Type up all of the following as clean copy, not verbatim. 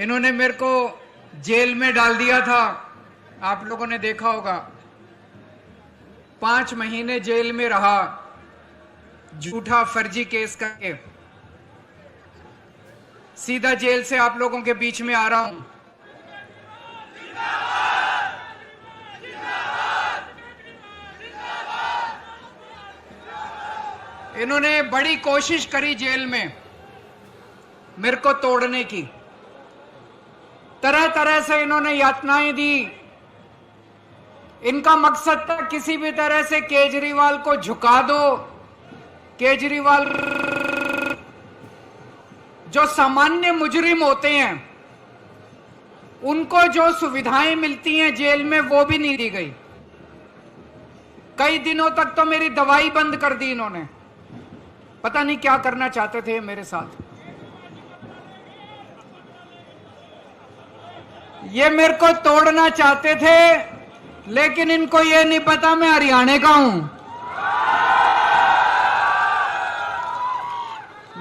इन्होंने मेरे को जेल में डाल दिया था, आप लोगों ने देखा होगा। 5 महीने जेल में रहा, झूठा फर्जी केस करके। सीधा जेल से आप लोगों के बीच में आ रहा हूं। इन्होंने बड़ी कोशिश करी जेल में मेरे को तोड़ने की, तरह तरह से इन्होंने यातनाएं दी। इनका मकसद था किसी भी तरह से केजरीवाल को झुका दो। केजरीवाल जो सामान्य मुजरिम होते हैं उनको जो सुविधाएं मिलती हैं जेल में वो भी नहीं दी गई। कई दिनों तक तो मेरी दवाई बंद कर दी इन्होंने। पता नहीं क्या करना चाहते थे मेरे साथ। ये मेरे को तोड़ना चाहते थे, लेकिन इनको ये नहीं पता मैं हरियाणा का हूं।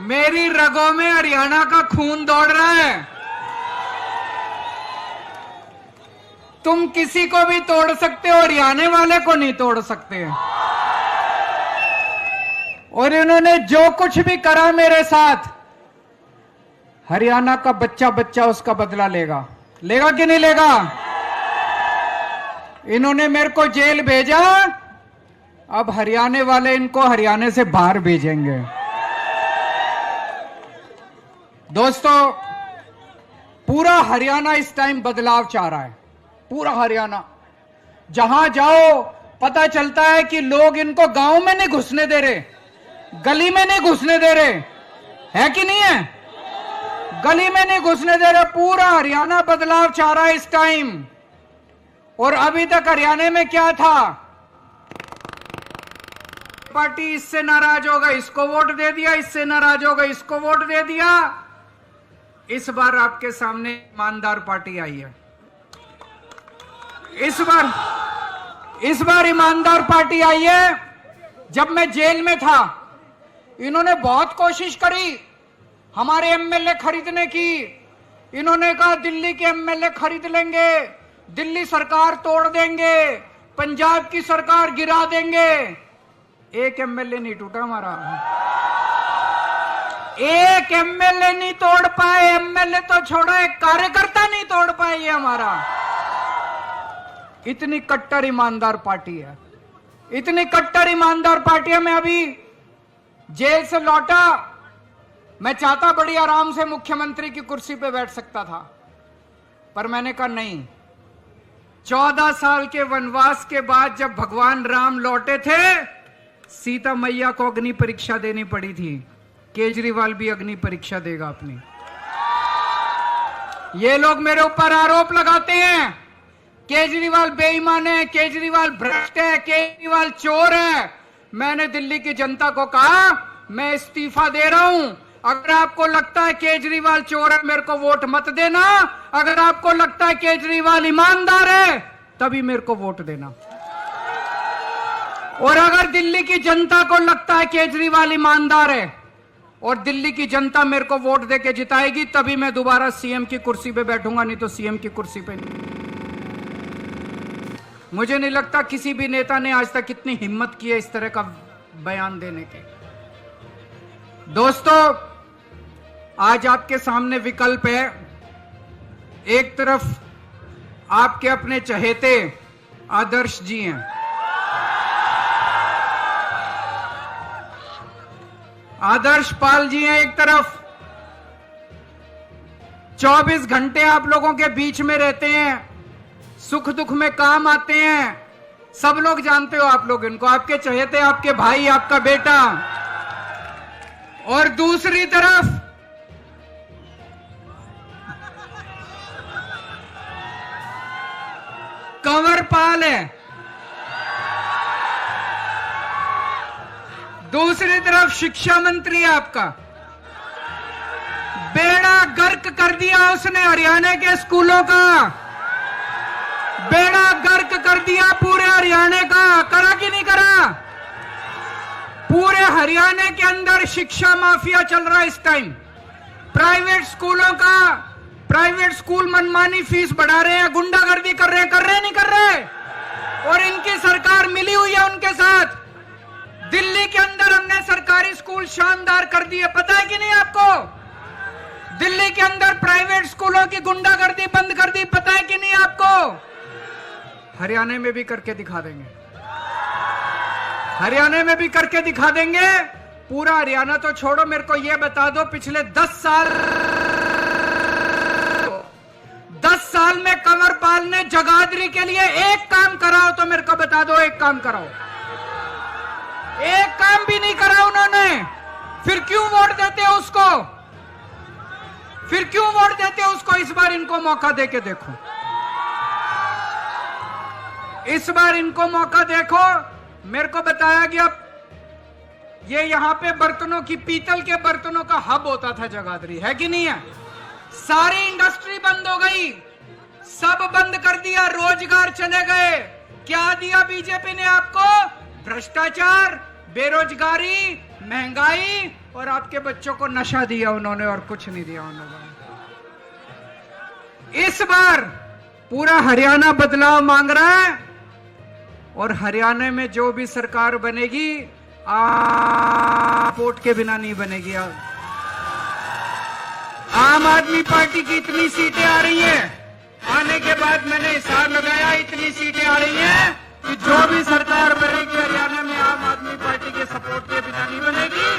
मेरी रगों में हरियाणा का खून दौड़ रहा है। तुम किसी को भी तोड़ सकते हो, हरियाणा वाले को नहीं तोड़ सकते। और इन्होंने जो कुछ भी करा मेरे साथ, हरियाणा का बच्चा बच्चा उसका बदला लेगा। लेगा कि नहीं लेगा? इन्होंने मेरे को जेल भेजा, अब हरियाणा वाले इनको हरियाणा से बाहर भेजेंगे। दोस्तों, पूरा हरियाणा इस टाइम बदलाव चाह रहा है। पूरा हरियाणा, जहां जाओ पता चलता है कि लोग इनको गांव में नहीं घुसने दे रहे, गली में नहीं घुसने दे रहे, है कि नहीं है? गली में नहीं घुसने दे रहे। पूरा हरियाणा बदलाव चाह रहा है इस टाइम। और अभी तक हरियाणा में क्या था? पार्टी इससे नाराज होगा इसको वोट दे दिया, इससे नाराज होगा इसको वोट दे दिया। इस बार आपके सामने ईमानदार पार्टी आई है। इस बार ईमानदार पार्टी आई है। जब मैं जेल में था, इन्होंने बहुत कोशिश करी हमारे एमएलए खरीदने की। इन्होंने कहा दिल्ली के एमएलए खरीद लेंगे, दिल्ली सरकार तोड़ देंगे, पंजाब की सरकार गिरा देंगे। एक एमएलए नहीं टूटा हमारा, एक एमएलए नहीं तोड़ पाए। एमएलए तो छोड़ो, एक कार्यकर्ता नहीं तोड़ पाए ये हमारा। इतनी कट्टर ईमानदार पार्टी है, इतनी कट्टर ईमानदार पार्टी है। मैं अभी जेल से लौटा, मैं चाहता बड़ी आराम से मुख्यमंत्री की कुर्सी पे बैठ सकता था, पर मैंने कहा नहीं। 14 साल के वनवास के बाद जब भगवान राम लौटे थे, सीता मैया को अग्नि परीक्षा देनी पड़ी थी। केजरीवाल भी अग्नि परीक्षा देगा अपनी। ये लोग मेरे ऊपर आरोप लगाते हैं केजरीवाल बेईमान है, केजरीवाल भ्रष्ट है, केजरीवाल चोर है। मैंने दिल्ली की जनता को कहा मैं इस्तीफा दे रहा हूं। अगर आपको लगता है केजरीवाल चोर है, मेरे को वोट मत देना। अगर आपको लगता है केजरीवाल ईमानदार है, तभी मेरे को वोट देना। और अगर दिल्ली की जनता को लगता है केजरीवाल ईमानदार है और दिल्ली की जनता मेरे को वोट देके जिताएगी, तभी मैं दोबारा सीएम की कुर्सी पे बैठूंगा, नहीं तो सीएम की कुर्सी पे नहीं। मुझे नहीं लगता किसी भी नेता ने आज तक इतनी हिम्मत की है इस तरह का बयान देने के। दोस्तों, आज आपके सामने विकल्प है। एक तरफ आपके अपने चहेते आदर्श जी हैं, आदर्श पाल जी हैं एक तरफ। 24 घंटे आप लोगों के बीच में रहते हैं, सुख दुख में काम आते हैं। सब लोग जानते हो आप लोग इनको, आपके चहेते, आपके भाई, आपका बेटा। और दूसरी तरफ कंवर पाल है, दूसरी तरफ शिक्षा मंत्री है आपका। बेड़ा गर्क कर दिया उसने हरियाणा के स्कूलों का, बेड़ा गर्क कर दिया पूरे हरियाणा का। करा कि नहीं करा? पूरे हरियाणा के अंदर शिक्षा माफिया चल रहा है इस टाइम। प्राइवेट स्कूलों का, प्राइवेट स्कूल मनमानी फीस बढ़ा रहे हैं, गुंडागर्दी कर रहे हैं नहीं कर रहे? और इनकी सरकार मिली हुई है उनके साथ। दिल्ली के अंदर हमने सरकारी स्कूल शानदार कर दिए, पता है कि नहीं आपको? दिल्ली के अंदर प्राइवेट स्कूलों की गुंडागर्दी बंद कर दी, पता है कि नहीं आपको? हरियाणा में भी करके दिखा देंगे, हरियाणा में भी करके दिखा देंगे। पूरा हरियाणा तो छोड़ो, मेरे को यह बता दो पिछले 10 साल में कंवरपाल ने जगाधरी के लिए एक काम कराओ तो मेरे को बता दो, एक काम कराओ। एक काम भी नहीं करा उन्होंने। फिर क्यों वोट देते हो उसको? फिर क्यों वोट देते हो उसको? इस बार इनको मौका देके देखो, इस बार इनको मौका देखो। मेरे को बताया गया ये यहां पे बर्तनों की, पीतल के बर्तनों का हब होता था जगाधरी, है कि नहीं है? सारी इंडस्ट्री बंद हो गई, सब बंद कर दिया, रोजगार चले गए। क्या दिया बीजेपी ने आपको? भ्रष्टाचार, बेरोजगारी, महंगाई और आपके बच्चों को नशा दिया उन्होंने, और कुछ नहीं दिया उन्होंने। इस बार पूरा हरियाणा बदलाव मांग रहा है, और हरियाणा में जो भी सरकार बनेगी वोट के बिना नहीं बनेगी। आम आदमी पार्टी की इतनी सीटें आ रही हैं, आने के बाद मैंने हिसाब लगाया, इतनी सीटें आ रही हैं कि जो भी सरकार बनेगी हरियाणा में आम आदमी पार्टी के सपोर्ट के बिना नहीं बनेगी।